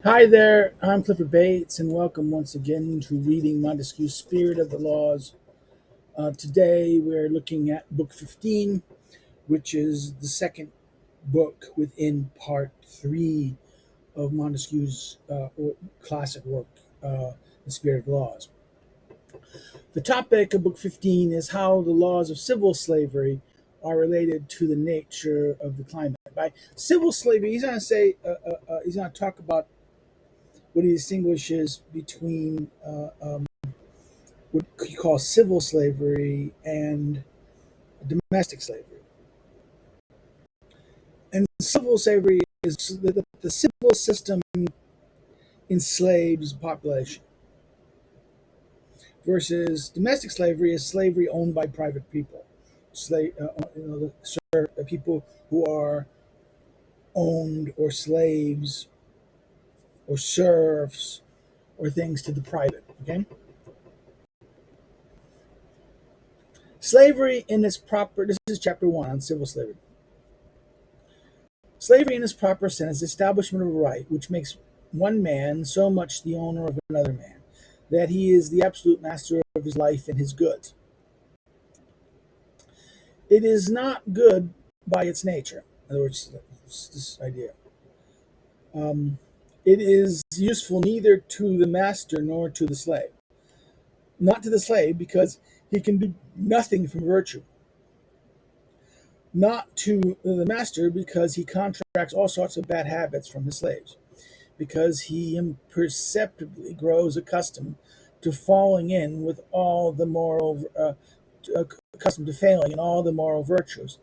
Hi there, I'm Clifford Bates, and welcome once again to reading Montesquieu's Spirit of the Laws. Today we're looking at Book 15, which is the second book within Part 3 of Montesquieu's classic work, The Spirit of the Laws. The topic of Book 15 is how the laws of civil slavery are related to the nature of the climate. By civil slavery, he's going to talk about what he distinguishes between what he calls civil slavery and domestic slavery. And civil slavery is the civil system enslaves population, versus domestic slavery is slavery owned by private people. People who are owned or slaves or serfs or things to the private. Okay, slavery in its proper. This is chapter 1 on civil slavery. Slavery in its proper sense is the establishment of a right which makes one man so much the owner of another man that he is the absolute master of his life and his goods. It is not good by its nature. In other words, this idea. Um, it is useful neither to the master nor to the slave. Not to the slave because he can do nothing from virtue. Not to the master because he contracts all sorts of bad habits from his slaves, because he imperceptibly grows accustomed to falling in with all the moral, accustomed to failing in all the moral virtues,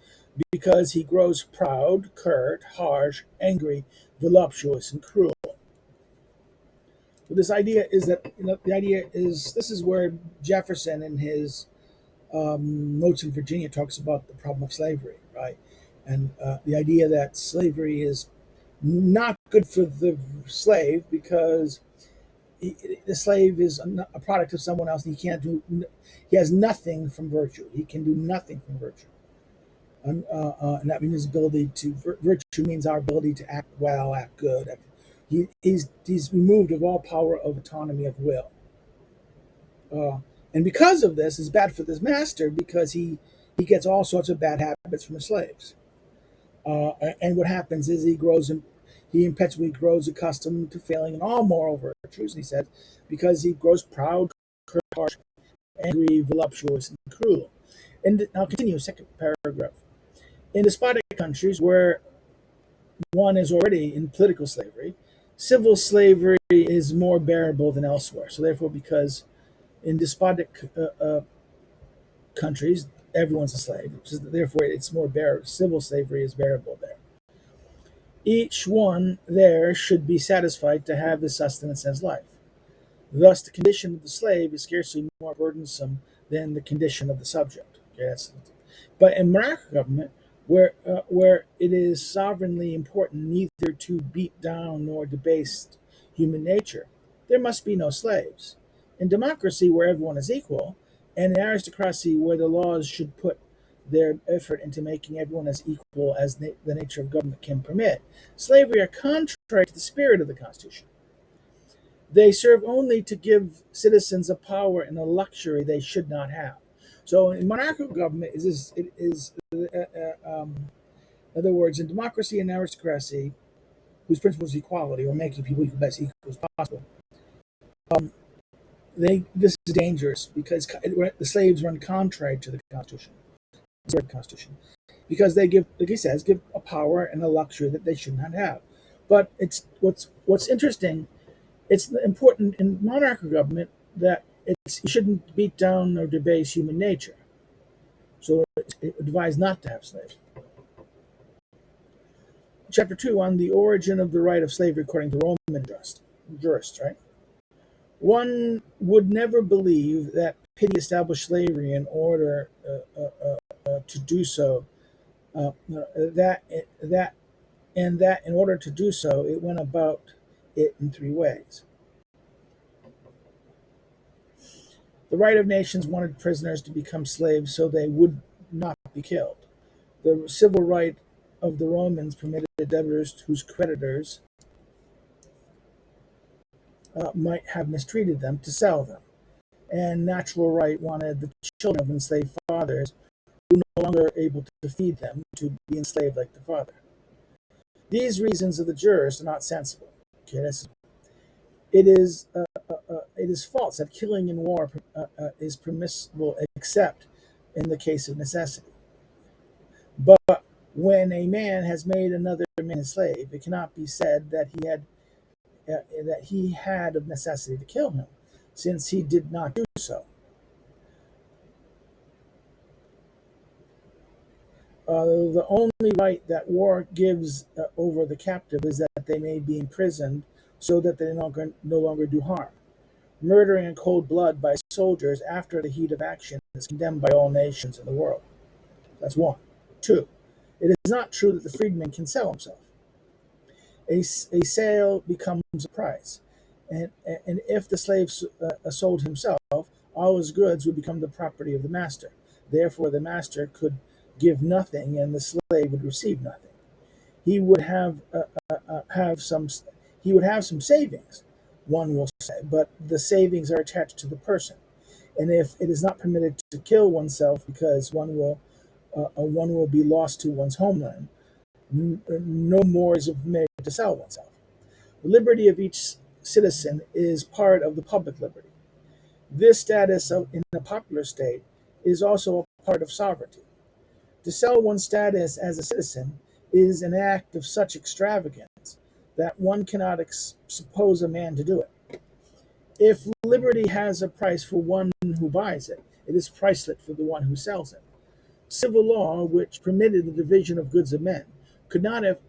because he grows proud, curt, harsh, angry, voluptuous, and cruel. So this idea is that the idea is this is where Jefferson in his Notes in Virginia talks about the problem of slavery, right? And the idea that slavery is not good for the slave because the slave is a product of someone else, and he can't do. He has nothing from virtue. He can do nothing from virtue, and that means his ability to virtue means our ability to act well, act good. He's removed of all power of autonomy of will, and because of this, it's bad for this master because he gets all sorts of bad habits from his slaves. And what happens is he impetuously grows accustomed to failing in all moral virtues, and he said, because he grows proud, harsh, angry, voluptuous, and cruel. And I'll continue, second paragraph. In despotic countries where one is already in political slavery, civil slavery is more bearable than elsewhere. So, therefore, because in despotic countries, everyone's a slave, so therefore it's more bearable. Civil slavery is bearable there. Each one there should be satisfied to have his sustenance as life. Thus, the condition of the slave is scarcely more burdensome than the condition of the subject. Okay, but in monarchical government, where it is sovereignly important neither to beat down nor debase human nature, there must be no slaves. In democracy, where everyone is equal, and in aristocracy, where the laws should put their effort into making everyone as equal as the nature of government can permit, slavery are contrary to the spirit of the Constitution. They serve only to give citizens a power and a luxury they should not have. So, in monarchical government, in other words, in democracy and aristocracy, whose principle is equality or making people as equal as possible, um, this is dangerous because the slaves run contrary to the Constitution, because they give, like he says, give a power and a luxury that they should not have. But it's what's interesting. It's important in monarchical government that you shouldn't beat down or debase human nature. So it advised not to have slaves. Chapter 2 on the origin of the right of slavery according to Roman jurists, right? One would never believe that pity established slavery in order to do so. That that and that in order to do so, it went about it in three ways. The right of nations wanted prisoners to become slaves so they would not be killed. The civil right of the Romans permitted debtors whose creditors might have mistreated them to sell them, and natural right wanted the children of enslaved fathers who no longer able to feed them to be enslaved like the father. These reasons of the jurist are not sensible. Okay, it is false that killing in war is permissible except in the case of necessity. But when a man has made another man his slave, it cannot be said that he had of necessity to kill him, since he did not do so. The only right that war gives over the captive is that they may be imprisoned so that they no longer do harm. Murdering in cold blood by soldiers after the heat of action is condemned by all nations in the world. That's one. Two, it is not true that the freedman can sell himself. A sale becomes a price. And if the slave sold himself, all his goods would become the property of the master. Therefore, the master could give nothing, and the slave would receive nothing. He would have some. He would have some savings, one will say, but the savings are attached to the person. And if it is not permitted to kill oneself because one will be lost to one's homeland, no more is permitted to sell oneself. The liberty of each citizen is part of the public liberty. This status in a popular state is also a part of sovereignty. To sell one's status as a citizen is an act of such extravagance that one cannot suppose a man to do it. If liberty has a price for one who buys it, it is priceless for the one who sells it. Civil law, which permitted the division of goods of men, could not have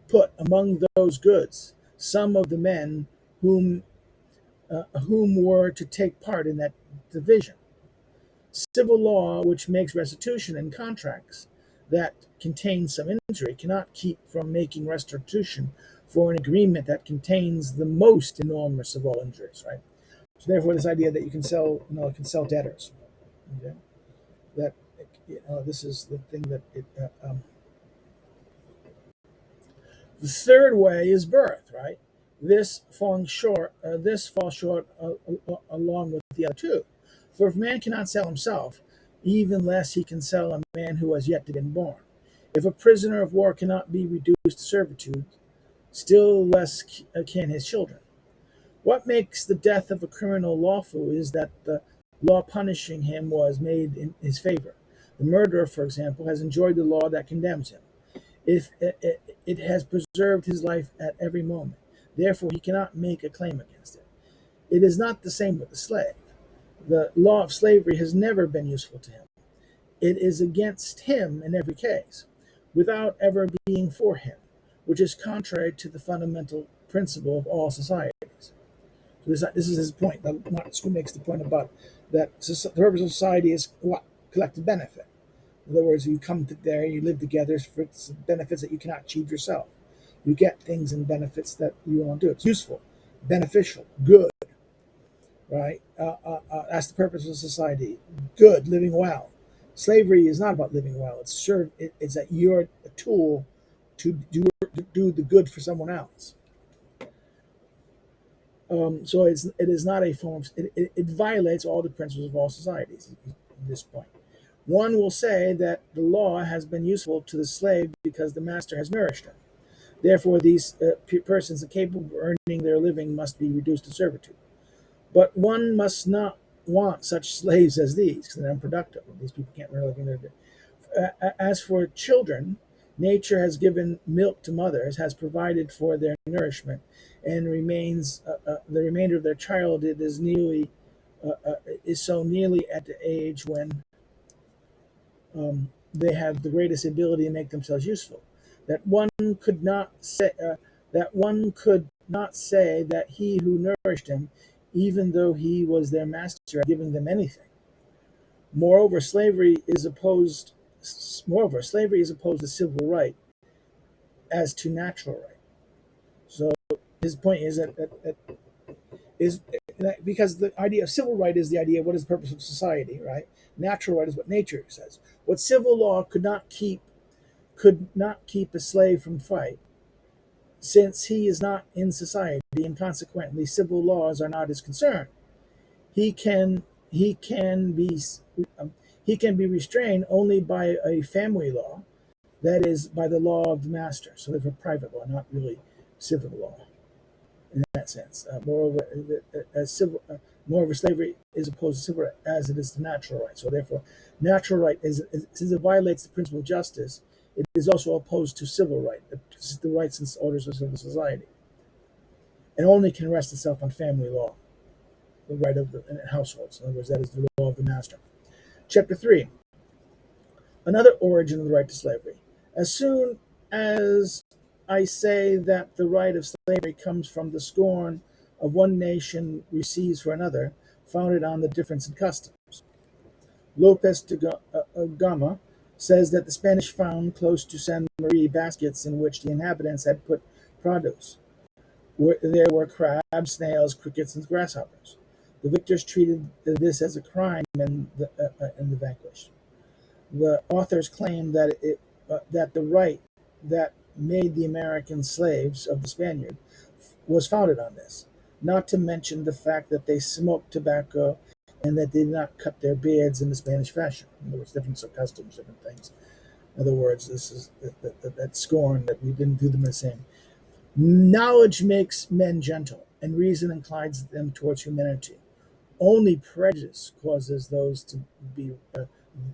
put among those goods some of the men whom were to take part in that division. Civil law, which makes restitution in contracts that contain some injury, cannot keep from making restitution for an agreement that contains the most enormous of all injuries. Right. So therefore, this idea that you can sell, can sell debtors. Okay? That this is the thing that it. The third way is birth. Right. This falls short. Along with the other two. For if man cannot sell himself, even less he can sell a man who has yet to be born. If a prisoner of war cannot be reduced to servitude, still less can his children. What makes the death of a criminal lawful is that the law punishing him was made in his favor. The murderer, for example, has enjoyed the law that condemns him. If it has preserved his life at every moment, therefore he cannot make a claim against it. It is not the same with the slave. The law of slavery has never been useful to him. It is against him in every case, without ever being for him, which is contrary to the fundamental principle of all societies. So this is his point. Montesquieu makes the point about that the purpose of society is what? Collective benefit. In other words, you come there, you live together for benefits that you cannot achieve yourself. You get things and benefits that you want to do. It's useful, beneficial, good. Right? That's the purpose of society. Good, living well. Slavery is not about living well. It's that you're a tool to do the good for someone else. So it is not a form. It violates all the principles of all societies. At this point, one will say that the law has been useful to the slave because the master has nourished him. Therefore, these persons incapable of earning their living must be reduced to servitude. But one must not want such slaves as these, because they're unproductive. These people can't really live. As for children, nature has given milk to mothers, has provided for their nourishment, and remains the remainder of their childhood is so nearly at the age when they have the greatest ability to make themselves useful that one could not say that he who nourished him, even though he was their master, giving them anything. Moreover, slavery is opposed to civil right as to natural right. So his point is that because the idea of civil right is the idea of what is the purpose of society, right? Natural right is what nature says. What civil law could not keep a slave from fight since he is not in society and consequently civil laws are not his concern. He can he can be um, he can be restrained only by a family law, that is, by the law of the master. So therefore, private law, not really civil law in that sense. Moreover, slavery is opposed to civil right as it is to natural right. So therefore, natural right since it violates the principle of justice, it is also opposed to civil right, the rights and orders of civil society, and only can rest itself on family law, the right of the households. In other words, that is the law of the master. Chapter 3. Another origin of the right to slavery. As soon as I say that the right of slavery comes from the scorn of one nation receives for another, founded on the difference in customs. Lopez de Gama says that the Spanish found close to San Marie baskets in which the inhabitants had put produce. There were crabs, snails, crickets, and grasshoppers. The victors treated this as a crime in the vanquished. The authors claim that the right that made the American slaves of the Spaniard was founded on this, not to mention the fact that they smoked tobacco and that they did not cut their beards in the Spanish fashion. In other words, different customs, different things. In other words, this is that scorn that we didn't do them the same. Knowledge makes men gentle, and reason inclines them towards humanity. Only prejudice causes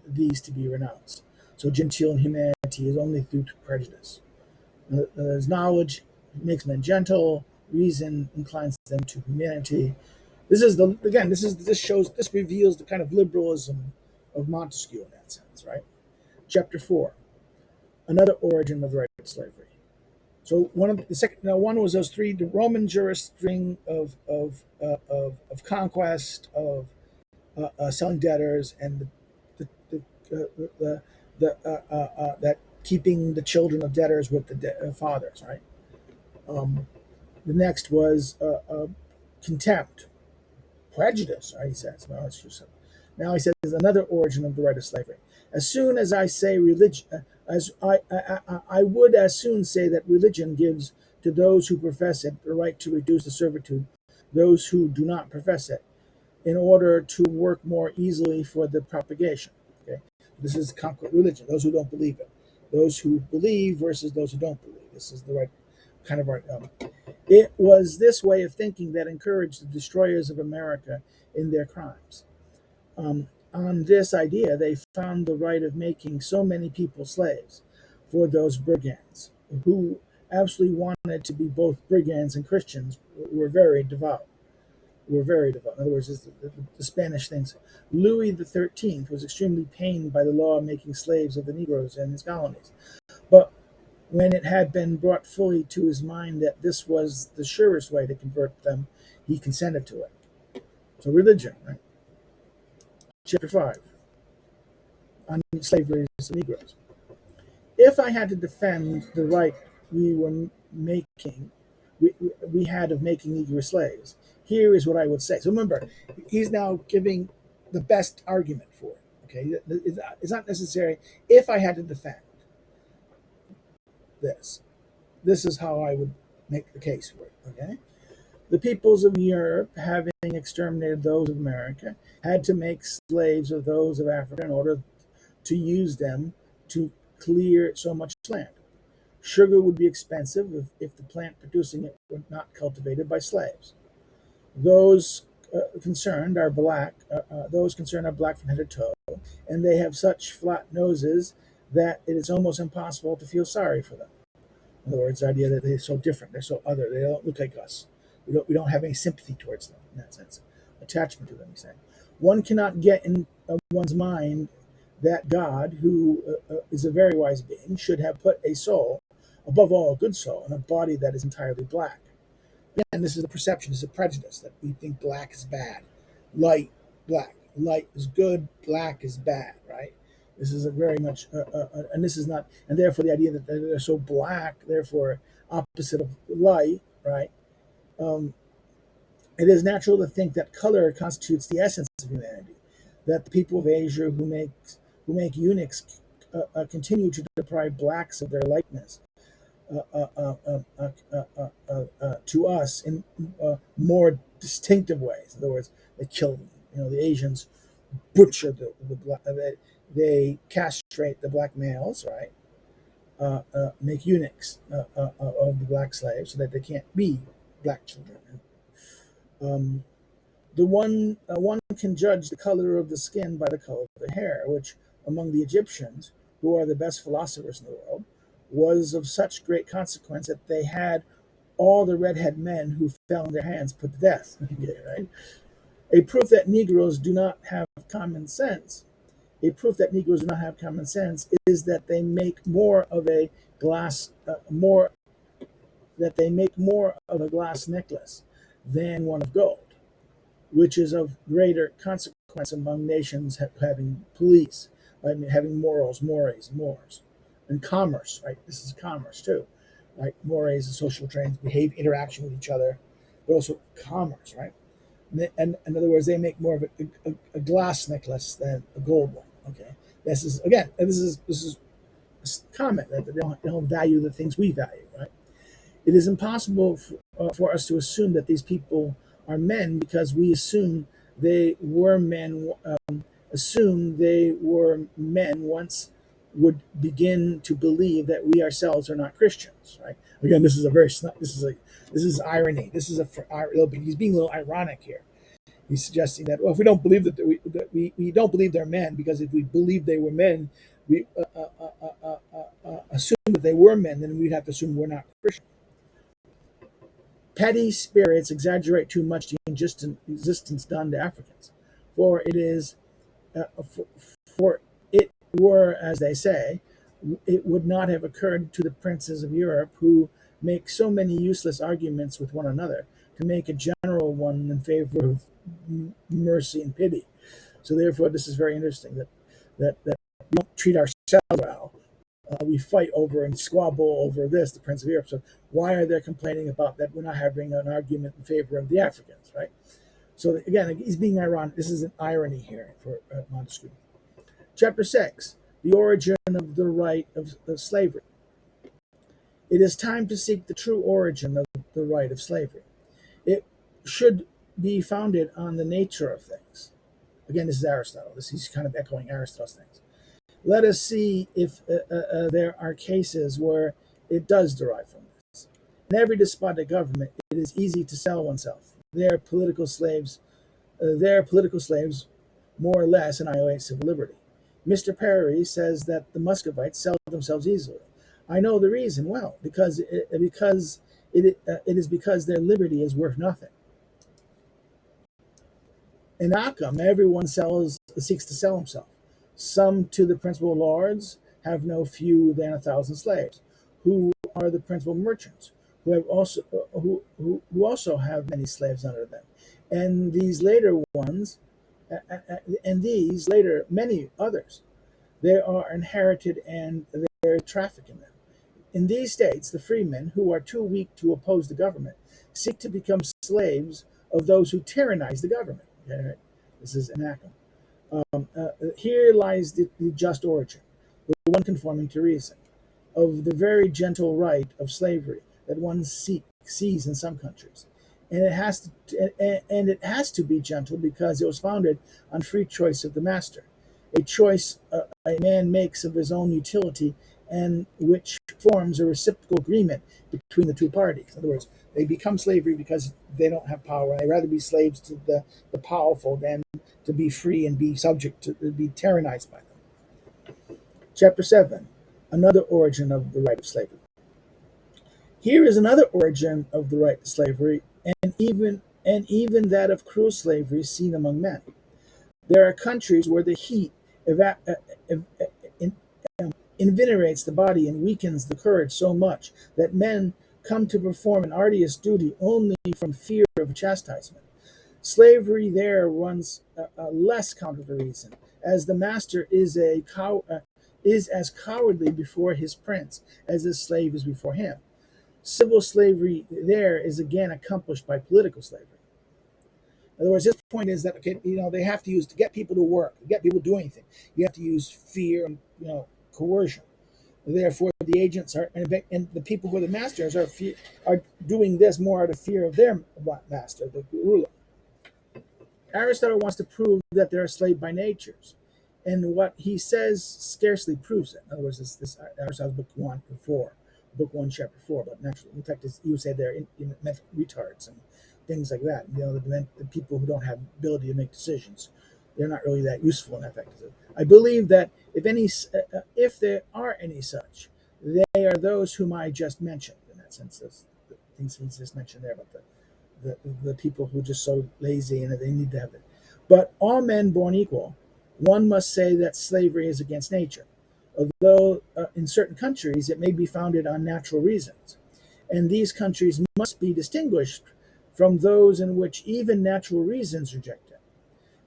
these to be renounced. So genteel and humanity is only through prejudice. As knowledge makes men gentle, reason inclines them to humanity. This reveals the kind of liberalism of Montesquieu in that sense, right? Chapter 4. Another origin of the right to slavery. So one was those three: the Roman string of conquest, of selling debtors, and that keeping the children of debtors with the fathers, right? Um, the next was contempt, prejudice. Right, he says. Now he says another origin of the right of slavery. As soon as I say religion, as I would as soon say that religion gives to those who profess it the right to reduce to servitude those who do not profess it, in order to work more easily for the propagation. Okay, this is concrete religion. Those who don't believe it, those who believe versus those who don't believe. This is the right kind of right. It was this way of thinking that encouraged the destroyers of America in their crimes. On this idea, they found the right of making so many people slaves for those brigands who absolutely wanted to be both brigands and Christians were very devout. Were very devout. In other words, the Spanish things. Louis XIII was extremely pained by the law of making slaves of the Negroes in his colonies. But when it had been brought fully to his mind that this was the surest way to convert them, he consented to it. So religion, right? Chapter 5 on slavery of Negroes. If I had to defend the right we were making, we had of making Negro slaves, here is what I would say. So remember, he's now giving the best argument for it. Okay, it's not necessary. If I had to defend this, this is how I would make the case for it. Okay, the peoples of Europe, having exterminated those of America, had to make slaves of those of Africa in order to use them to clear so much land. Sugar would be expensive if the plant producing it were not cultivated by slaves. Those concerned are black. Those concerned are black from head to toe, and they have such flat noses that it is almost impossible to feel sorry for them. In other words, the idea that they're so different, they're so other, they don't look like us. We don't have any sympathy towards them in that sense, attachment to them. He's saying one cannot get in one's mind that God, who is a very wise being, should have put a soul, above all a good soul, in a body that is entirely black. Again, this is a perception, this is a prejudice that we think black is bad, light, black, light is good, black is bad, right? This is a very much, and this is not, and therefore the idea that they're so black, therefore opposite of light, right? Um, it is natural to think that color constitutes the essence of humanity, that the people of Asia who make eunuchs continue to deprive blacks of their likeness. to us in more distinctive ways. In other words, they kill them. The Asians butcher the black. They castrate the black males, right? Make eunuchs of the black slaves so that they can't be black children. Um, the one can judge the color of the skin by the color of the hair, which among the Egyptians, who are the best philosophers in the world, was of such great consequence that they had all the redhead men who fell in their hands put to death. Okay, right? A proof that Negroes do not have common sense. A proof that Negroes do not have common sense is that they make more of a glass more that they make more of a glass necklace than one of gold, which is of greater consequence among nations having police, I mean, having morals, mores, and commerce. Right, this is commerce too. Right, mores, social trains, interaction with each other, but also commerce. Right, and in other words, they make more of a glass necklace than a gold one. Okay, this is again, this is common that they don't value the things we value. Right, it is impossible for us to assume that these people are men because we they were men. Assume they were men once would begin to believe that we ourselves are not Christians. Right. Again, this is irony. This is he's being a little ironic here. He's suggesting that, well, if we don't believe we don't believe they're men, because if we believed they were men, we assume that they were men, then we'd have to assume we're not Christian. Petty spirits exaggerate too much the injustice done to Africans, for it is for it were, as they say, it would not have occurred to the princes of Europe, who make so many useless arguments with one another, to make a general one in favor of mercy and pity. So therefore, this is very interesting that we don't treat ourselves well. We fight over and squabble over this, the Prince of Europe. So why are they complaining about that? We're not having an argument in favor of the Africans, right? So again, he's being ironic. This is an irony here for Montesquieu. Chapter 6, the origin of the right of slavery. It is time to seek the true origin of the right of slavery. It should be founded on the nature of things. Again, this is Aristotle. He's kind of echoing Aristotle's things. Let us see if there are cases where it does derive from this. In every despotic government, it is easy to sell oneself. Their political slaves more or less annihilate civil liberty. Mr. Perry says that the Muscovites sell themselves easily. I know the reason well, because it is because their liberty is worth nothing. In Occam, everyone seeks to sell himself. Some to the principal lords have no fewer than 1,000 slaves, who are the principal merchants, who have also who also have many slaves under them, and these later ones, and these later many others. They are inherited and they traffic in them. In these states, the freemen, who are too weak to oppose the government, seek to become slaves of those who tyrannize the government. Okay, right? This is Anachem. Here lies the just origin, the one conforming to reason, of the very gentle right of slavery that one sees in some countries. And it has to be gentle because it was founded on free choice of the master, a choice a man makes of his own utility, and which forms a reciprocal agreement between the two parties. In other words, they become slavery because they don't have power. They rather be slaves to the powerful than to be free and be subject to be tyrannized by them. Chapter 7, another origin of the right of slavery. Here is another origin of the right to slavery, and even that of cruel slavery seen among men. There are countries where the heat invigorates the body and weakens the courage so much that men come to perform an arduous duty only from fear of chastisement. Slavery there runs less counter to reason, as the master is as cowardly before his prince as his slave is before him. Civil slavery there is again accomplished by political slavery. In other words, his point is that they have to use to get people to work, to get people to do anything. You have to use fear and coercion. Therefore, the agents and the people who are the masters are doing this more out of fear of their master, the ruler. Aristotle wants to prove that they're slave by natures, and what he says scarcely proves it. In other words, this Aristotle's book one, chapter 4, about natural. In fact, you would say they're mental retards and things like that. The people who don't have ability to make decisions, they're not really that useful in that fact. I believe that if there are any such, they are those whom I just mentioned. In that sense, the things he just mentioned there about the people who are just so lazy and that they need to have it. But all men born equal, one must say that slavery is against nature, although in certain countries it may be founded on natural reasons. And these countries must be distinguished from those in which even natural reasons reject it,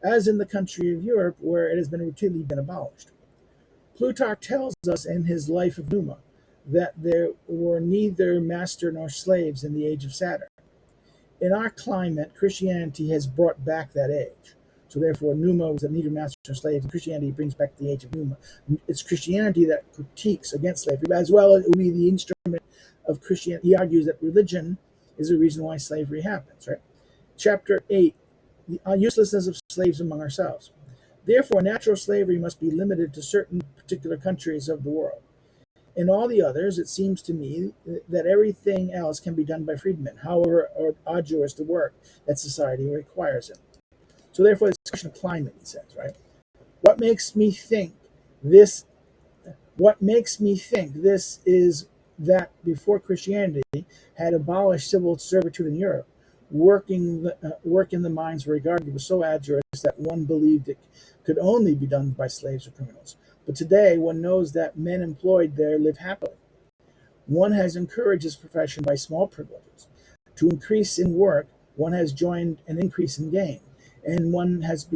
as in the country of Europe where it has been routinely been abolished. Plutarch tells us in his Life of Numa that there were neither master nor slaves in the age of Saturn. In our climate, Christianity has brought back that age. So therefore, Numa was neither master nor slave, and Christianity brings back the age of Numa. It's Christianity that critiques against slavery, but as well, it will be the instrument of Christianity. He argues that religion is the reason why slavery happens, right? Chapter 8, the uselessness of slaves among ourselves. Therefore, natural slavery must be limited to certain particular countries of the world. In all the others, it seems to me that everything else can be done by freedmen, however arduous the work that society requires it. So therefore, it's a question of climate, he says, right? What makes me think this? What makes me think this is that before Christianity had abolished civil servitude in Europe, work in the mines were regarded was so arduous that one believed it could only be done by slaves or criminals. But today, one knows that men employed there live happily. One has encouraged his profession by small privileges. To increase in work, one has joined an increase in gain, and one has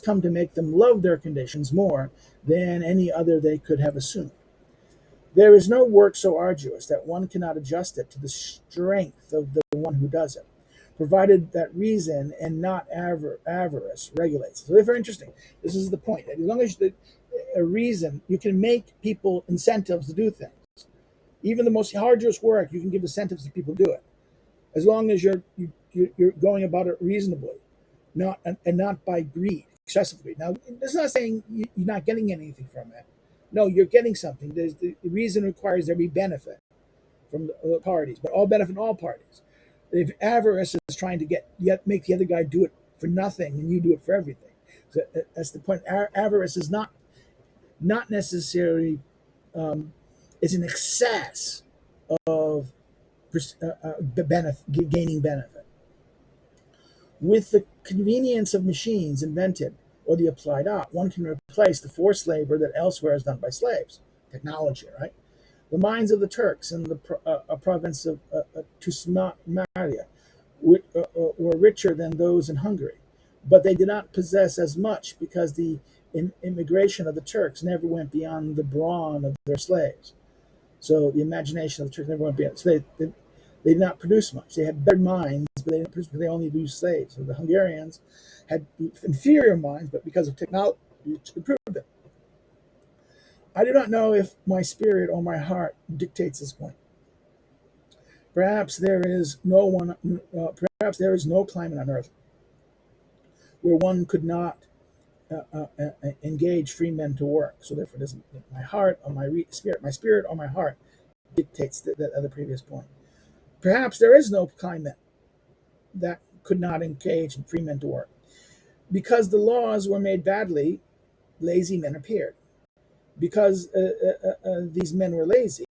come to make them love their conditions more than any other they could have assumed. There is no work so arduous that one cannot adjust it to the strength of the one who does it, provided that reason and not avarice regulates it. So, very interesting. This is the point. As long as a reason, you can make people incentives to do things. Even the most arduous work, you can give incentives to people to do it, as long as you're going about it reasonably, not by greed, excessive greed. Now, it's not saying you're not getting anything from it. No, you're getting something. The reason requires there be benefit from the parties, but all benefit all parties. If avarice is trying to make the other guy do it for nothing and you do it for everything, so that's the point. Avarice is not necessarily is an excess of gaining benefit. With the convenience of machines invented or the applied art, one can replace the forced labor that elsewhere is done by slaves. Technology, right? The mines of the Turks in the province of Tusmaria were richer than those in Hungary, but they did not possess as much because the immigration of the Turks never went beyond the brawn of their slaves. So the imagination of the Turks never went beyond. So they did not produce much. They had better minds, but they didn't produce because they only used slaves. So the Hungarians had inferior minds, but because of technology, improved them. I do not know if my spirit or my heart dictates this point. Perhaps there is no climate on earth where one could not engage free men to work. So therefore, it doesn't. My heart or my spirit or my heart dictates that other previous point. Perhaps there is no climate that could not engage free men to work. Because the laws were made badly, lazy men appeared. Because these men were lazy,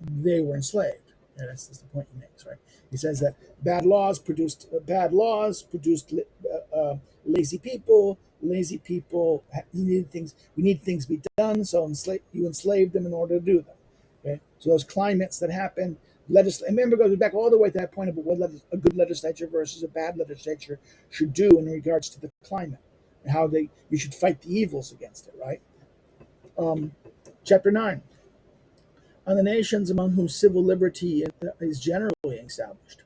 they were enslaved. And that's the point he makes, right? He says that bad laws produced lazy people. Lazy people needed things. We need things to be done, so you enslave them in order to do them. Okay, so those climates that happen. Remember, goes back all the way to that point about what a good legislature versus a bad legislature should do in regards to the climate and how you should fight the evils against it, right? Chapter 9. On the nations among whom civil liberty is generally established.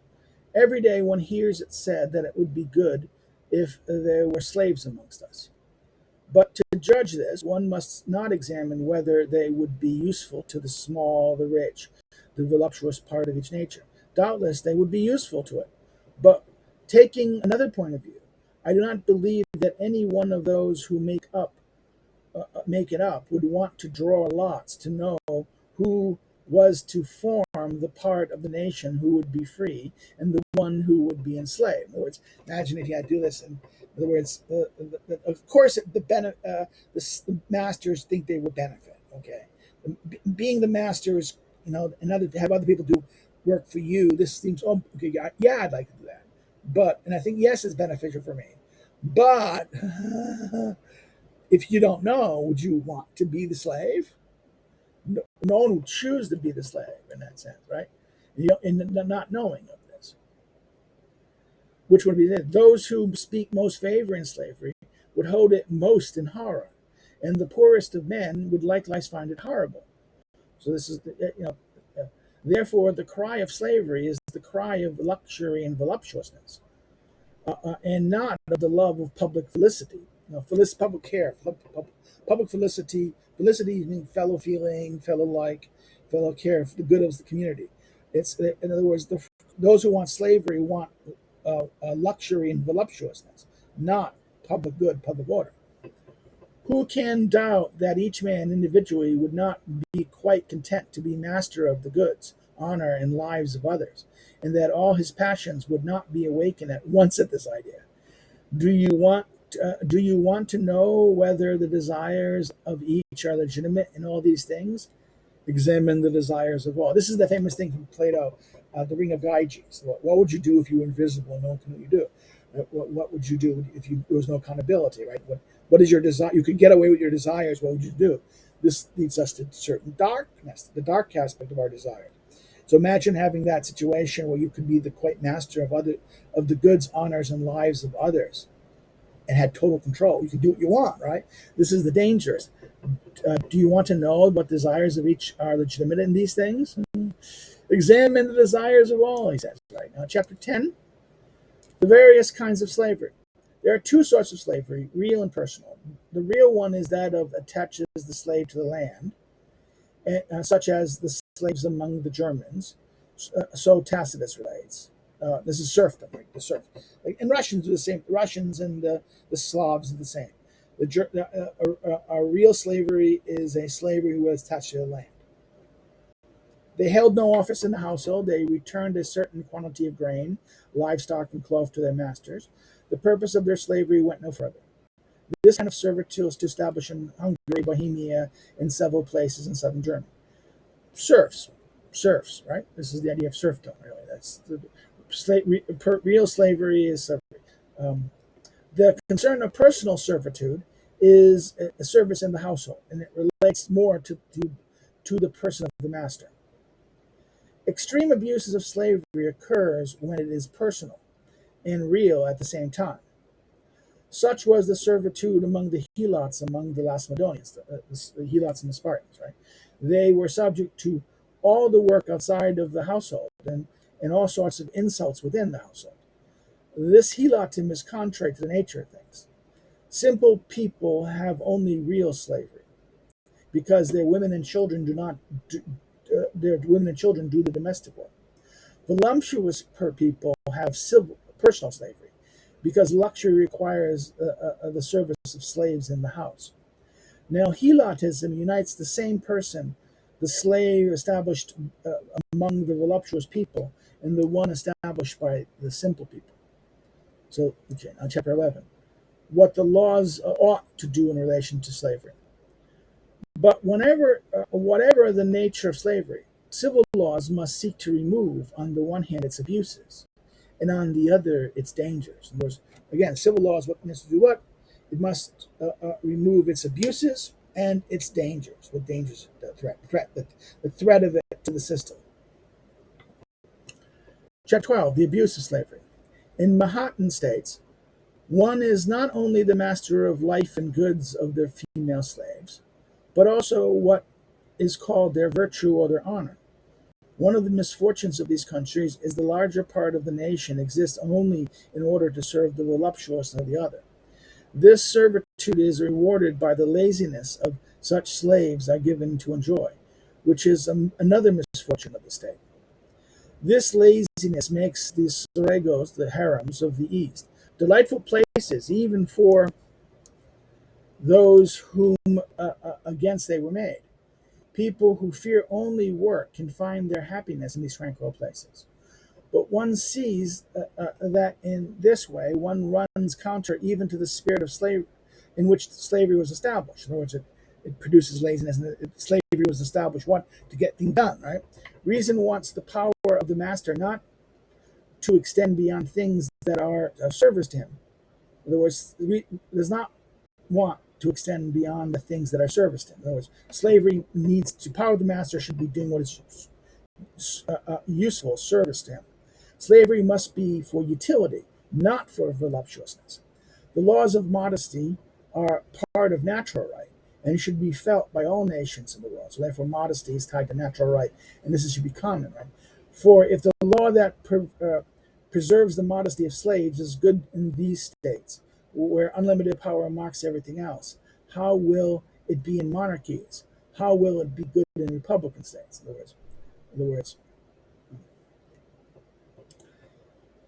Every day one hears it said that it would be good if there were slaves amongst us. But to judge this, one must not examine whether they would be useful to the small, the rich, the voluptuous part of each nature. Doubtless they would be useful to it. But taking another point of view, I do not believe that any one of those who make it up would want to draw lots to know who was to form the part of the nation who would be free and the one who would be enslaved. In other words, imagine if you had to do this. In other words, of course, the masters think they will benefit. Okay, being the master is, and have other people do work for you. This seems, oh, okay, yeah, I'd like to do that. But, and I think, yes, it's beneficial for me. But if you don't know, would you want to be the slave? No one would choose to be the slave in that sense, right? In the not knowing of this, which would be this. Those who speak most favoring slavery would hold it most in horror, and the poorest of men would likewise find it horrible. So this is, therefore, the cry of slavery is the cry of luxury and voluptuousness, and not of the love of public felicity. Public care, public felicity. Felicity means fellow feeling, fellow like, fellow care for the good of the community. It's, in other words, those who want slavery want luxury and voluptuousness, not public good, public order. Who can doubt that each man individually would not be quite content to be master of the goods, honor, and lives of others, and that all his passions would not be awakened at once at this idea? Do you want to know whether the desires of each are legitimate in all these things? Examine the desires of all. This is the famous thing from Plato, the Ring of Gyges. What would you do if you were invisible and no one knew what you do? What would you do if there was no accountability, right? What is your desire? You could get away with your desires. What would you do? This leads us to certain darkness, the dark aspect of our desires. So imagine having that situation where you could be the quite master of the goods, honors, and lives of others, and had total control. You can do what you want, right? This is the dangerous. Do you want to know what desires of each are legitimate in these things? Examine the desires of all, he says. Right now, chapter 10, the various kinds of slavery. There are two sorts of slavery, real and personal. The real one is that of attaches the slave to the land, such as the slaves among the Germans. So Tacitus relates. This is serfdom, right? The serf. And Russians do the same. Russians and the Slavs are the same. A real slavery is a slavery who is attached to the land. They held no office in the household. They returned a certain quantity of grain, livestock, and cloth to their masters. The purpose of their slavery went no further. This kind of servitude was to establish in Hungary, Bohemia, and several places in southern Germany. Serfs, right? This is the idea of serfdom, really. That's real slavery is slavery. The concern of personal servitude is a service in the household, and it relates more to the person of the master. Extreme abuses of slavery occurs when it is personal and real at the same time. Such was the servitude among the Helots, among the Lacedaemonians, the Helots and the Spartans, right? They were subject to all the work outside of the household and all sorts of insults within the household. This helotism is contrary to the nature of things. Simple people have only real slavery because their women and children do the domestic work. Voluptuous people have personal slavery because luxury requires the service of slaves in the house. Now, helotism unites the same person, the slave established among the voluptuous people, and the one established by the simple people. So, okay, on chapter 11, what the laws ought to do in relation to slavery. But whatever the nature of slavery, civil laws must seek to remove, on the one hand, its abuses, and on the other, its dangers. In other words, again, civil laws, what must do what? It must remove its abuses and its dangers. What dangers? The threat of it to the system. Chapter 12, the abuse of slavery. In Manhattan states, one is not only the master of life and goods of their female slaves, but also what is called their virtue or their honor. One of the misfortunes of these countries is the larger part of the nation exists only in order to serve the voluptuous of the other. This servitude servitude is rewarded by the laziness of such slaves are given to enjoy, which is another misfortune of the state. This laziness makes the seregos, the harems of the East, delightful places even for those whom against they were made. People who fear only work can find their happiness in these tranquil places. But one sees that in this way one runs counter even to the spirit of slavery in which slavery was established. In other words, it produces laziness, and slavery was established to get things done, right? Reason wants the power of the master not to extend beyond things that are of service to him. In other words, does not want to extend beyond the things that are service to him. In other words, slavery needs to power of the master should be doing what is useful service to him. Slavery must be for utility, not for voluptuousness. The laws of modesty are part of natural right and should be felt by all nations in the world. So therefore, modesty is tied to natural right, and this should be common, right? For if the law that preserves the modesty of slaves is good in these states, where unlimited power marks everything else, how will it be in monarchies? How will it be good in republican states? In other words,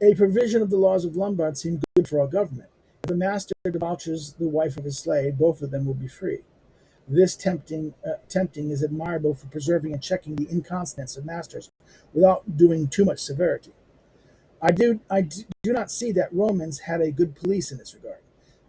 a provision of the laws of Lombard seemed good for all government. If a master debauches the wife of his slave, both of them will be free. This tempting is admirable for preserving and checking the incontinence of masters without doing too much severity. I do not see that Romans had a good police in this regard.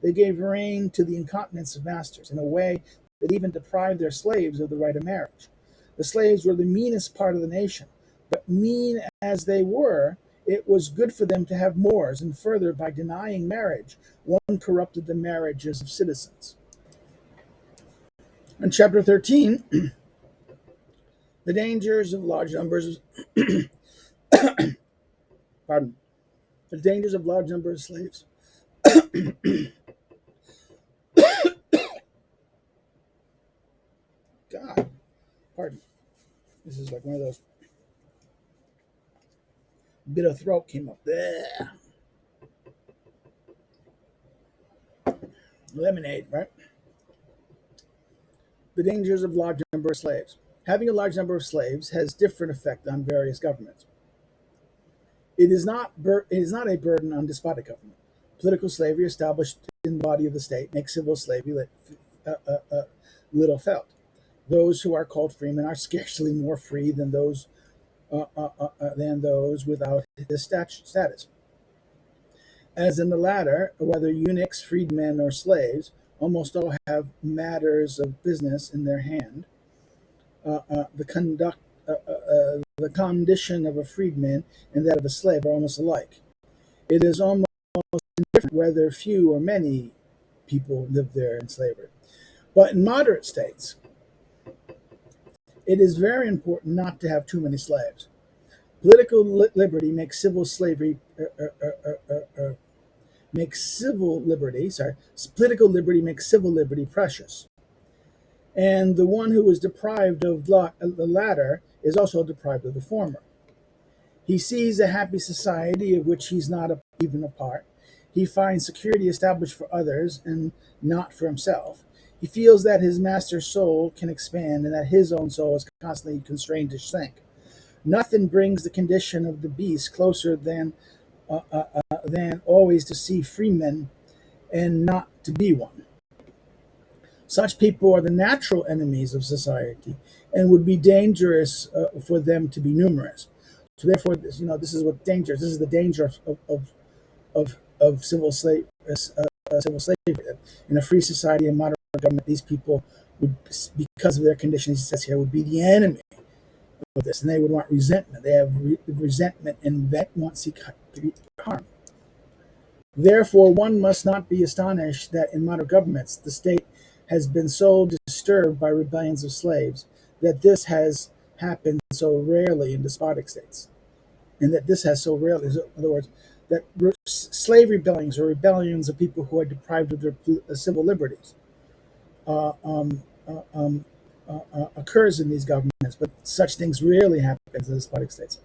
They gave rein to the incontinence of masters in a way that even deprived their slaves of the right of marriage. The slaves were the meanest part of the nation, but mean as they were, it was good for them to have moors, and further, by denying marriage, one corrupted the marriages of citizens. In chapter 13, the dangers of large numbers, pardon, the dangers of large numbers of slaves. God, pardon. This is like one of those bit of throat came up. Bleh. Lemonade, right? The dangers of large number of slaves. Having a large number of slaves has different effect on various governments. It is not a burden on despotic government. Political slavery established in the body of the state makes civil slavery little felt. Those who are called freemen are scarcely more free than those without this status. As in the latter, whether eunuchs, freedmen, or slaves, almost all have matters of business in their hand. The condition of a freedman and that of a slave are almost alike. It is almost indifferent whether few or many people live there in slavery. But in moderate states, it is very important not to have too many slaves. Political liberty makes civil slavery political liberty makes civil liberty precious. And the one who is deprived of the latter is also deprived of the former. He sees a happy society of which he's not even a part. He finds security established for others and not for himself. He feels that his master's soul can expand and that his own soul is constantly constrained to sink. Nothing brings the condition of the beast closer than always to see freemen and not to be one. Such people are the natural enemies of society and would be dangerous for them to be numerous. So therefore, this is what dangerous. This is the danger of civil slavery. In a free society and modern government, these people would, because of their conditions, he says here, would be the enemy of this, and they would want resentment. They have resentment and want to harm. Therefore, one must not be astonished that in modern governments the state has been so disturbed by rebellions of slaves that this has happened so rarely in despotic states, and that this has so rarely, in other words, that slave rebellions or rebellions of people who are deprived of their civil liberties occurs in these governments, but such things rarely happen in despotic states.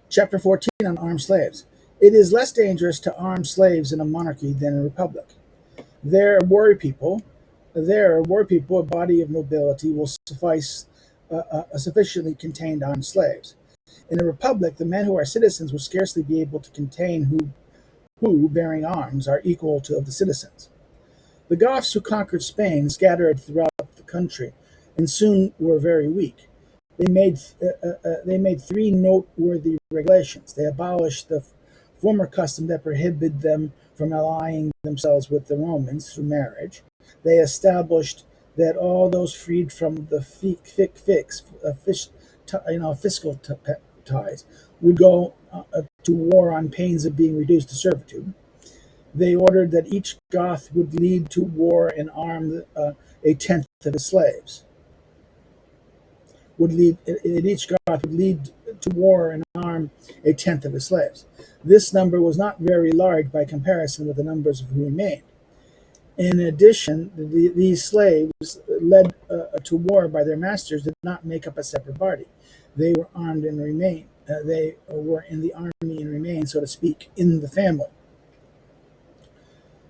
Chapter 14 on armed slaves. It is less dangerous to arm slaves in a monarchy than in a republic. There, warrior people, a body of nobility will sufficiently contain armed slaves. In a republic, the men who are citizens will scarcely be able to contain who, bearing arms, are equal to the citizens. The Goths who conquered Spain scattered throughout the country and soon were very weak. They made three noteworthy regulations. They abolished the former custom that prohibited them from allying themselves with the Romans through marriage. They established that all those freed from the fiscal ties would go to war on pains of being reduced to servitude. They ordered that each Goth would lead to war and arm a tenth of his slaves. Each Goth would lead to war and arm a tenth of his slaves. This number was not very large by comparison with the numbers who remained. In addition, these slaves led to war by their masters did not make up a separate party. They were armed and remained. They were in the army and remained, so to speak, in the family.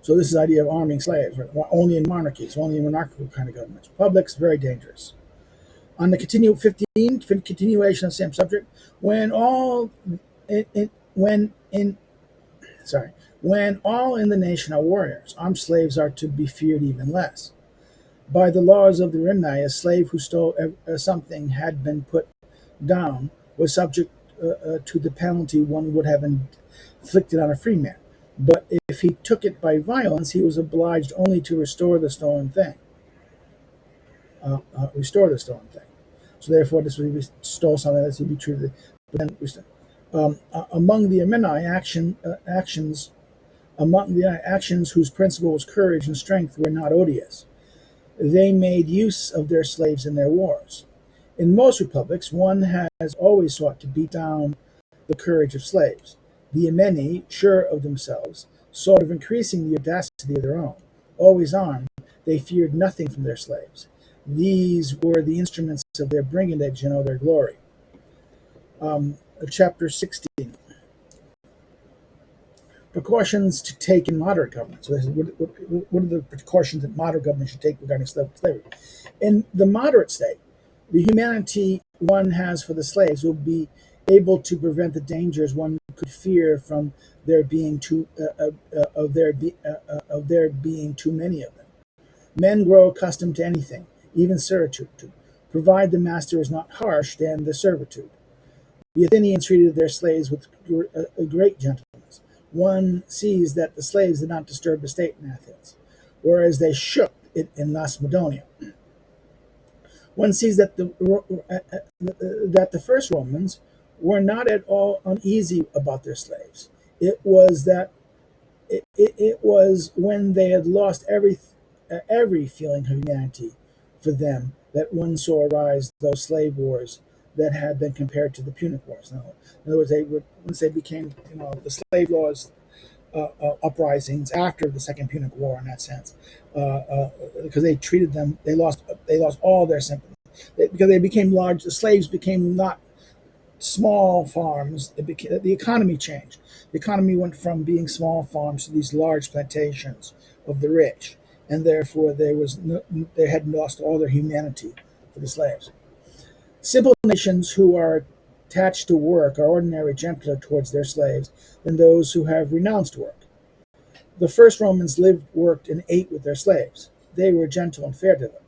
So this is the idea of arming slaves, right? Only in monarchies, only in monarchical kind of governments. Republics, very dangerous. On the continuation of the same subject, when all in the nation are warriors, armed slaves are to be feared even less. By the laws of the Rimni, a slave who stole something had been put down was subject to the penalty one would have inflicted on a free man. But if he took it by violence, he was obliged only to restore the stolen thing. So therefore, this would be stole something that would be treated. But then, among the Rimni actions whose principle was courage and strength were not odious. They made use of their slaves in their wars. In most republics, one has always sought to beat down the courage of slaves. The Emeni, sure of themselves, sort of increasing the audacity of their own. Always armed, they feared nothing from their slaves. These were the instruments of their brigandage and of their glory. Chapter 16. Precautions to take in moderate government. So this is what are the precautions that moderate government should take regarding slavery? In the moderate state, the humanity one has for the slaves will be able to prevent the dangers one could fear from there being too many of them. Men grow accustomed to anything, even servitude, provided the master is not harsh than the servitude. The Athenians treated their slaves with a great gentleness. One sees that the slaves did not disturb the state in Athens, whereas they shook it in Lacedaemon. One sees that the first Romans were not at all uneasy about their slaves. It was when they had lost every feeling of humanity for them that one saw arise those slave wars that had been compared to the Punic Wars. Now, in other words, once they became, the slave laws uprisings after the Second Punic War, in that sense, because they treated them, they lost all their sympathy because they became large. The slaves became not small farms. The economy changed. The economy went from being small farms to these large plantations of the rich, and therefore they had lost all their humanity for the slaves. Simple nations who are attached to work are ordinarily gentler towards their slaves than those who have renounced work. The first Romans lived, worked, and ate with their slaves. They were gentle and fair to them.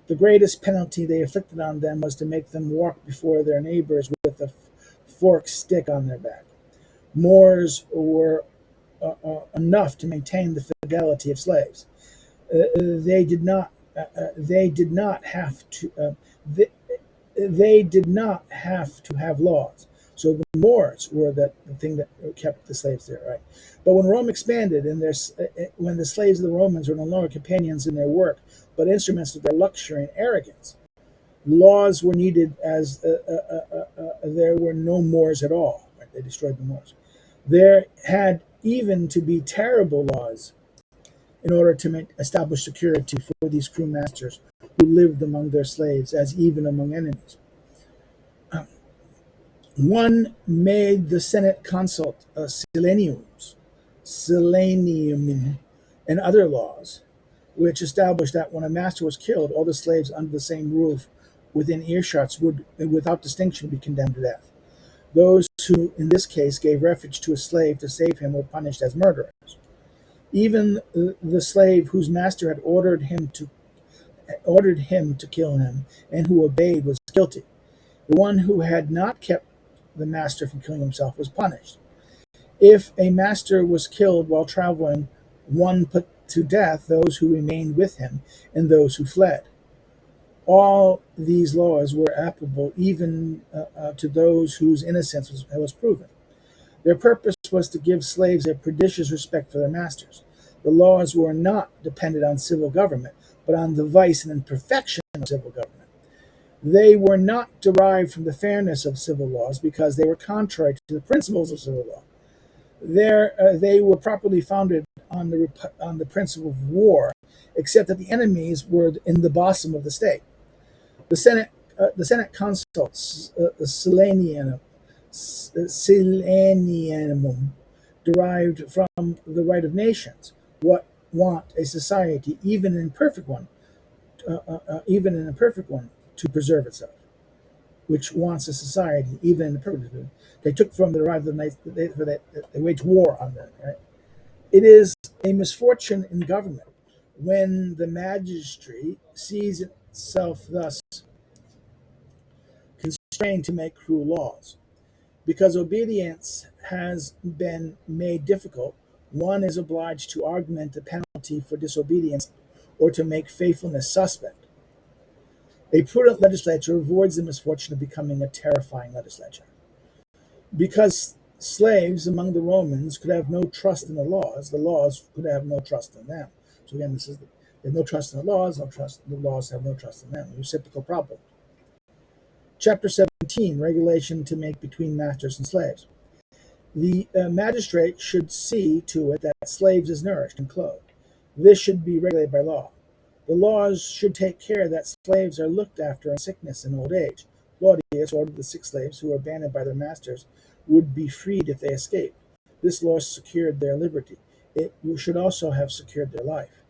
The greatest penalty they inflicted on them was to make them walk before their neighbors with a forked stick on their back. Moors were enough to maintain the fidelity of slaves. They did not have to. They did not have to have laws. So the Moors were the thing that kept the slaves there, right? But when Rome expanded, and when the slaves of the Romans were no longer companions in their work, but instruments of their luxury and arrogance, laws were needed as there were no Moors at all. Right? They destroyed the Moors. There had even to be terrible laws in order to establish security for these crew masters who lived among their slaves as even among enemies. One made the Senate consult Silenium, and other laws, which established that when a master was killed, all the slaves under the same roof within earshots would, without distinction, be condemned to death. Those who, in this case, gave refuge to a slave to save him were punished as murderers. Even the slave whose master had ordered him to kill him and who obeyed was guilty. The one who had not kept the master from killing himself was punished. If a master was killed while traveling, one put to death those who remained with him and those who fled. All these laws were applicable even to those whose innocence was proven. Their purpose was to give slaves a prodigious respect for their masters. The laws were not dependent on civil government, but on the vice and imperfection of civil government. They were not derived from the fairness of civil laws because they were contrary to the principles of civil law. They were properly founded on the principle of war, except that the enemies were in the bosom of the state. The Senate consults, Silenianum, derived from the right of nations. What want a society, even an imperfect one, to preserve itself? Which wants a society, even in the perfect one. They took from the right of the night. They waged war on them. Right? It is a misfortune in government when the magistracy sees itself thus constrained to make cruel laws. Because obedience has been made difficult, one is obliged to augment the penalty for disobedience or to make faithfulness suspect. A prudent legislature avoids the misfortune of becoming a terrifying legislature. Because slaves among the Romans could have no trust in the laws could have no trust in them. So again, there's no trust in the laws have no trust in them. A reciprocal problem. Chapter 17, regulation to make between masters and slaves. The magistrate should see to it that slaves is nourished and clothed. This should be regulated by law. The laws should take care that slaves are looked after in sickness and old age. Claudius ordered the 6 slaves who were abandoned by their masters would be freed if they escaped. This law secured their liberty. It should also have secured their life.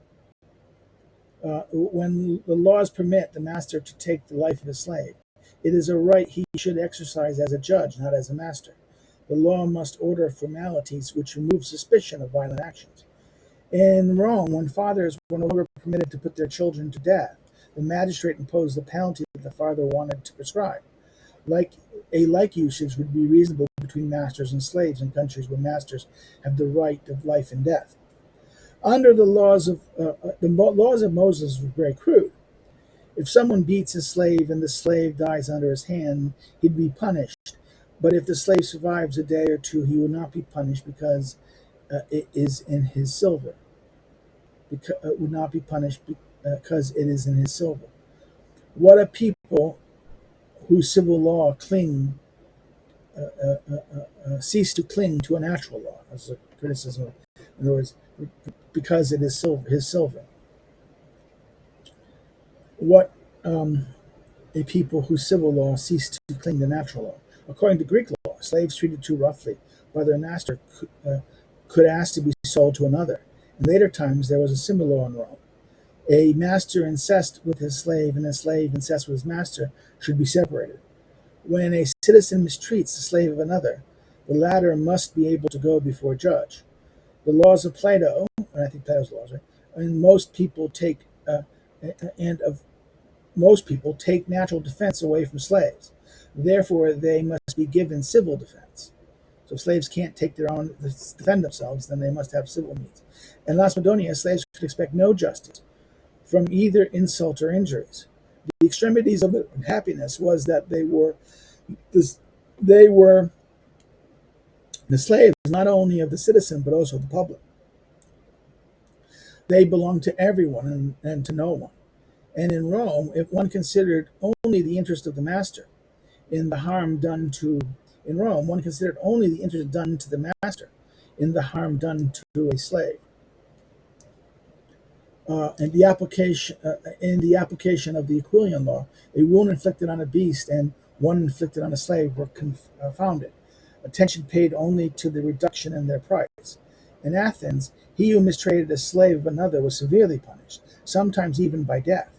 When the laws permit the master to take the life of his slave, it is a right he should exercise as a judge, not as a master. The law must order formalities which remove suspicion of violent actions. In Rome, when fathers were no longer permitted to put their children to death, the magistrate imposed the penalty that the father wanted to prescribe. Like usage would be reasonable between masters and slaves in countries where masters have the right of life and death. Under the laws of Moses were very crude. If someone beats his slave and the slave dies under his hand, he'd be punished. But if the slave survives a day or two, he would not be punished because it is in his silver. Would not be punished because it is in his silver. What a people whose civil law cease to cling to a natural law. That's a criticism. In other words, because it is his silver. What a people whose civil law cease to cling to natural law. According to Greek law, slaves treated too roughly by their master could ask to be sold to another. In later times, there was a similar law in Rome. A master incest with his slave and a slave incest with his master should be separated. When a citizen mistreats the slave of another, the latter must be able to go before a judge. The laws of Plato, and I think Plato's laws, right? And most people take natural defense away from slaves. Therefore, they must be given civil defense. So if slaves can't defend themselves, then they must have civil means. In Las Madonias, slaves could expect no justice from either insult or injuries. The extremities of happiness was that they were the slaves not only of the citizen but also of the public. They belonged to everyone and to no one. And in Rome, if one considered only the interest of the master in the harm done to one considered only the interest done to the master in the harm done to a slave. In the application of the Aquilian law, a wound inflicted on a beast and one inflicted on a slave were confounded, attention paid only to the reduction in their price. In Athens, he who mistreated a slave of another was severely punished, sometimes even by death.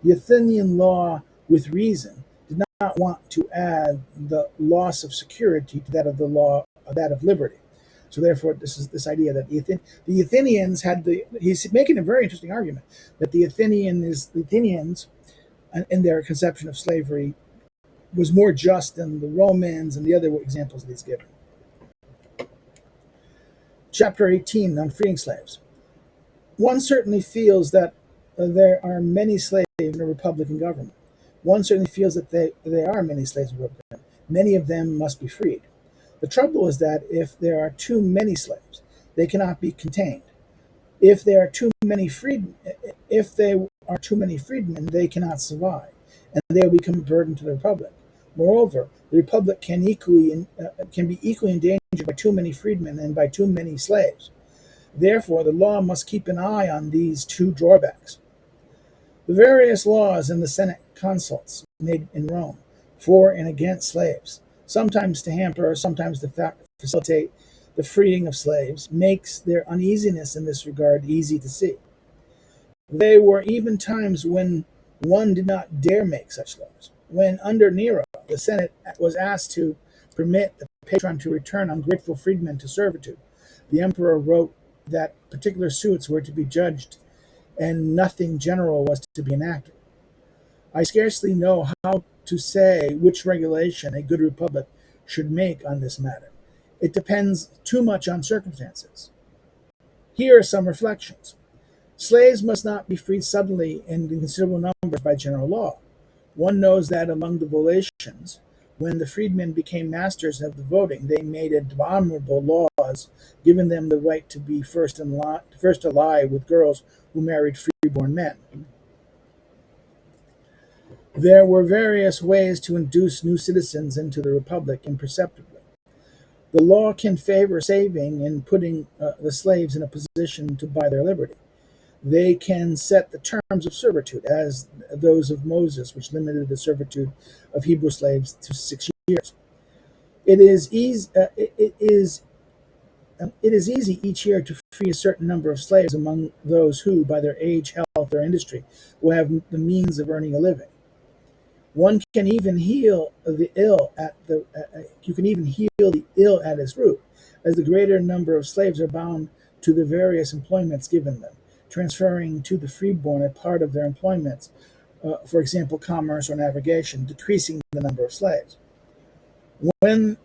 The Athenian law, with reason, did not want to add the loss of security to that of the law, that of liberty. So therefore, this is this idea that the Athenians had he's making a very interesting argument that the Athenians in their conception of slavery was more just than the Romans and the other examples that he's given. Chapter 18 on freeing slaves. One certainly feels that there are many slaves in a republican government. One certainly feels that there are many slaves in a republican government. Many of them must be freed. The trouble is that if there are too many slaves, they cannot be contained. If there are too many freedmen, they cannot survive, and they will become a burden to the republic. Moreover, the republic can be equally endangered by too many freedmen and by too many slaves. Therefore, the law must keep an eye on these two drawbacks. The various laws in the Senate consults made in Rome for and against slaves, sometimes to hamper, sometimes to facilitate the freeing of slaves, makes their uneasiness in this regard easy to see. There were even times when one did not dare make such laws. When under Nero, the Senate was asked to permit the patron to return ungrateful freedmen to servitude, the emperor wrote that particular suits were to be judged and nothing general was to be enacted. I scarcely know how to say which regulation a good republic should make on this matter. It depends too much on circumstances. Here are some reflections. Slaves must not be freed suddenly and in considerable numbers by general law. One knows that among the Volscians, when the freedmen became masters of the voting, they made abominable laws, giving them the right to be first alive with girls who married freeborn men. There were various ways to induce new citizens into the republic imperceptibly. The law can favor saving and putting the slaves in a position to buy their liberty. They can set the terms of servitude, as those of Moses, which limited the servitude of Hebrew slaves to 6 years. It is easy each year to free a certain number of slaves among those who, by their age, health, or industry, will have the means of earning a living. One can even heal the ill you can even heal the ill at its root, as the greater number of slaves are bound to the various employments given them, transferring to the freeborn a part of their employments, for example, commerce or navigation, decreasing the number of slaves. When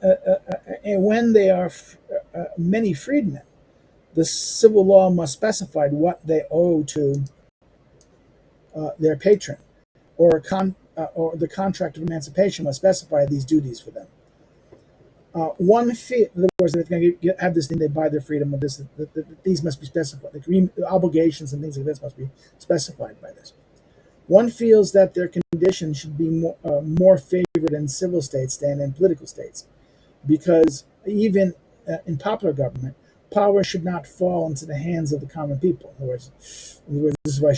they are many freedmen, the civil law must specify what they owe to their patron, or the contract of emancipation must specify these duties for them. One fee, in other words, if they're going to have this thing, they buy their freedom of this. These must be specified. The obligations and things like this must be specified by this. One feels that their condition should be more favored in civil states than in political states, because even in popular government, power should not fall into the hands of the common people. In other words, this is why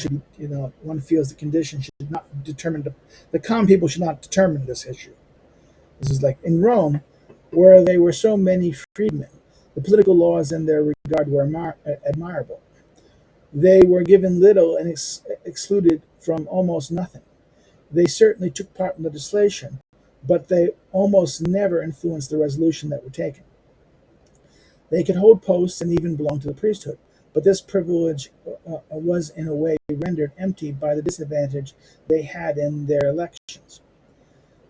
one feels the condition should not determine the common people should not determine this issue. This is like in Rome, where there were so many freedmen. The political laws in their regard were admirable. They were given little and excluded from almost nothing. They certainly took part in legislation, but they almost never influenced the resolution that were taken. They could hold posts and even belong to the priesthood, but this privilege was in a way rendered empty by the disadvantage they had in their elections.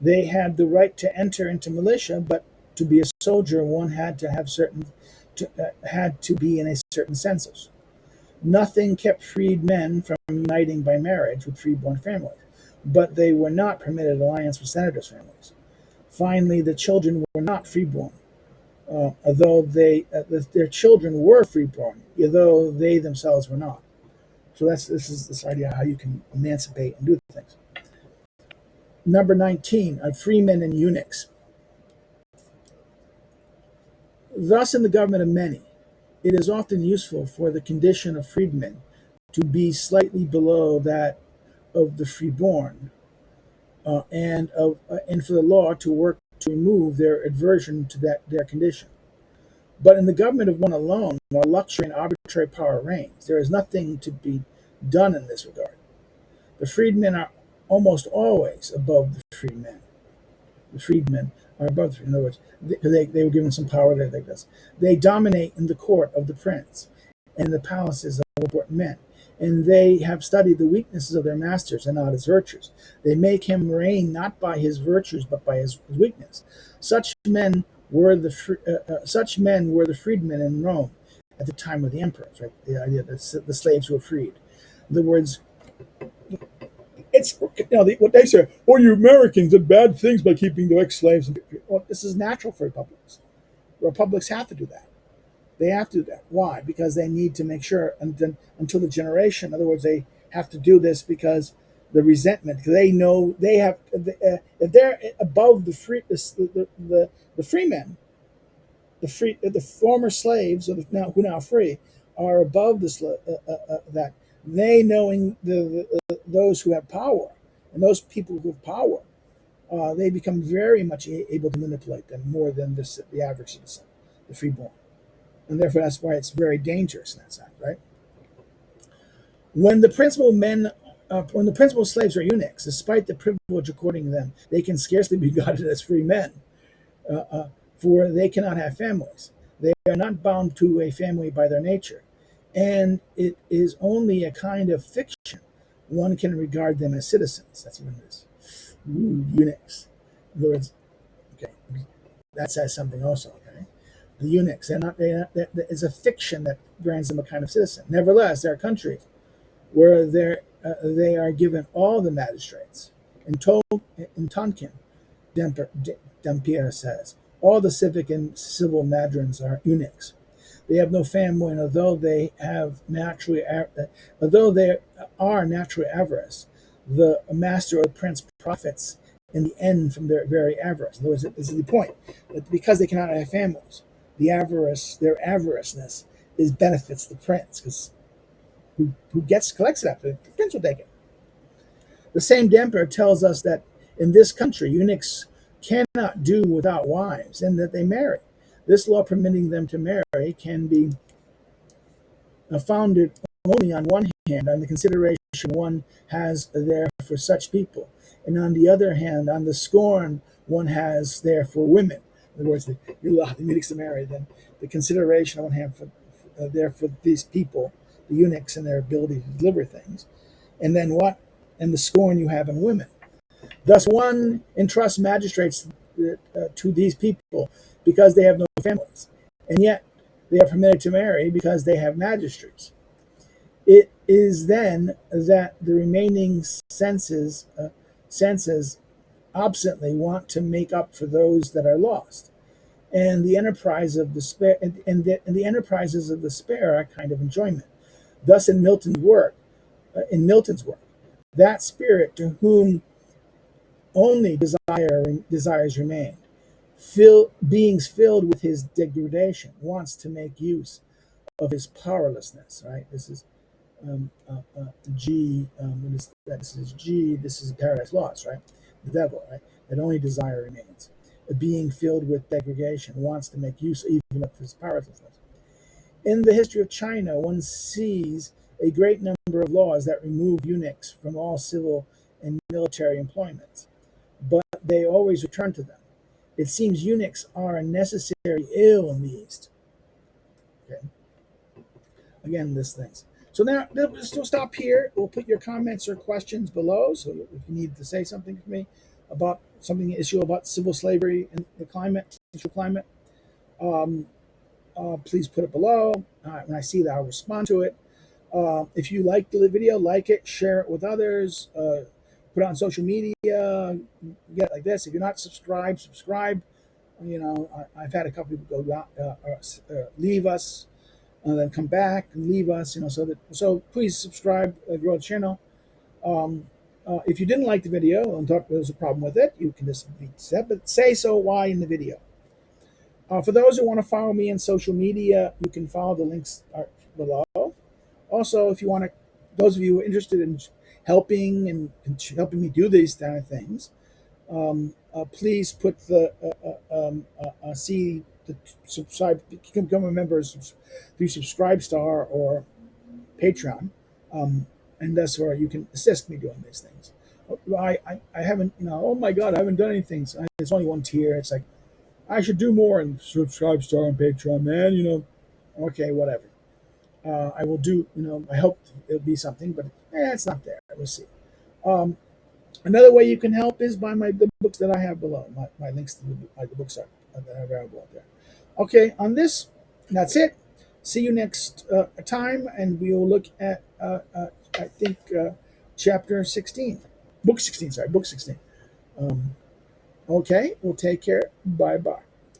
They had the right to enter into militia, but to be a soldier, one had to be in a certain census. Nothing kept freed men from uniting by marriage with freeborn families, but they were not permitted alliance with senators' families. Finally, the children were not freeborn, although their children were freeborn, although they themselves were not. So this is this idea of how you can emancipate and do things. Number 19, freemen and eunuchs. Thus, in the government of many, it is often useful for the condition of freedmen to be slightly below that of the freeborn, and for the law to work to remove their aversion to their condition. But in the government of one alone, while luxury and arbitrary power reigns, there is nothing to be done in this regard. The freedmen are almost always above the freedmen. The freedmen are above the freedmen. In other words, they were given some power like this. They dominate in the court of the prince and in the palaces of important men. And they have studied the weaknesses of their masters and not his virtues. They make him reign not by his virtues but by his weakness. Such men were the freedmen in Rome at the time of the emperors. Right, the idea that the slaves were freed. In other words, it's what they say. Oh, you Americans did bad things by keeping the ex-slaves. Well, this is natural for republics. Republics have to do that. They have to do that. Why? Because they need to make sure until the generation. In other words, they have to do this because the resentment. Because they know they have. If they're above the freemen, the former slaves who now free are above that. They knowing those who have power and those people who have power, they become very much able to manipulate them more than the average citizen, the freeborn. And therefore that's why it's very dangerous in that sense, right? When the principal slaves are eunuchs, despite the privilege according to them, they can scarcely be regarded as free men, for they cannot have families. They are not bound to a family by their nature, and it is only a kind of fiction one can regard them as citizens. That's even this. Eunuchs. In other words, okay, that says something also. Okay, the eunuchs, it's a fiction that grants them a kind of citizen. Nevertheless, there are countries where they are given all the magistrates. In Tonkin, Dampier says, all the civic and civil madrons are eunuchs. They have no family, and although they are naturally avarice, the master or the prince profits in the end from their very avarice. In other words, this is the point. That because they cannot have families, their avariceness benefits the prince, because who collects it after the prince will take it. The same Dampier tells us that in this country, eunuchs cannot do without wives, and that they marry. This law permitting them to marry can be founded only on one hand on the consideration one has there for such people, and on the other hand on the scorn one has there for women. In other words, you allow the eunuchs to marry, then the consideration on one hand there for these people, the eunuchs, and their ability to deliver things, and then and the scorn you have in women. Thus, one entrusts magistrates to these people because they have no families, and yet they are permitted to marry because they have magistrates. It is then that the remaining senses obstinately want to make up for those that are lost, and the enterprises of despair are a kind of enjoyment. Thus, in Milton's work, that spirit to whom only desires remain, beings filled with his degradation, wants to make use of his powerlessness. Right. This is G. What is that? This is G. This is Paradise Lost. Right. The devil. Right. That only desire remains. A being filled with degradation wants to make use even of his powerlessness. In the history of China, one sees a great number of laws that remove eunuchs from all civil and military employments, but they always return to them. It seems eunuchs are a necessary ill in the East. Okay. Again, this things. So now we'll stop here. We'll put your comments or questions below. So if you need to say something to me about issue about civil slavery and the social climate, please put it below. When I see that, I'll respond to it. If you like the video, like it, share it with others, put it on social media, get it like this. If you're not subscribed, subscribe. I've had a couple people go leave us, and then come back and leave us. So please subscribe, grow the channel. If you didn't like the video and thought there was a problem with it, you can just be said, but say so why in the video. For those who want to follow me on social media, you can follow the links below. Also, if you want to, those of you who are interested helping and helping me do these kind of things, please put the see the subscribe. You can become a member through Subscribestar or Patreon, and that's where you can assist me doing these things. I haven't, oh my God, I haven't done anything. So it's only one tier. It's like, I should do more and Subscribestar and Patreon, man. Okay, whatever. I will do, I hope it'll be something, but it's not there. We'll see. Um, Another way you can help is by the books that I have below. My links to the books that are available out there. Okay, on this, that's it. See you next time, and we will look at, I think, chapter 16. Book 16, sorry, book 16. Okay, we'll take care. Bye bye.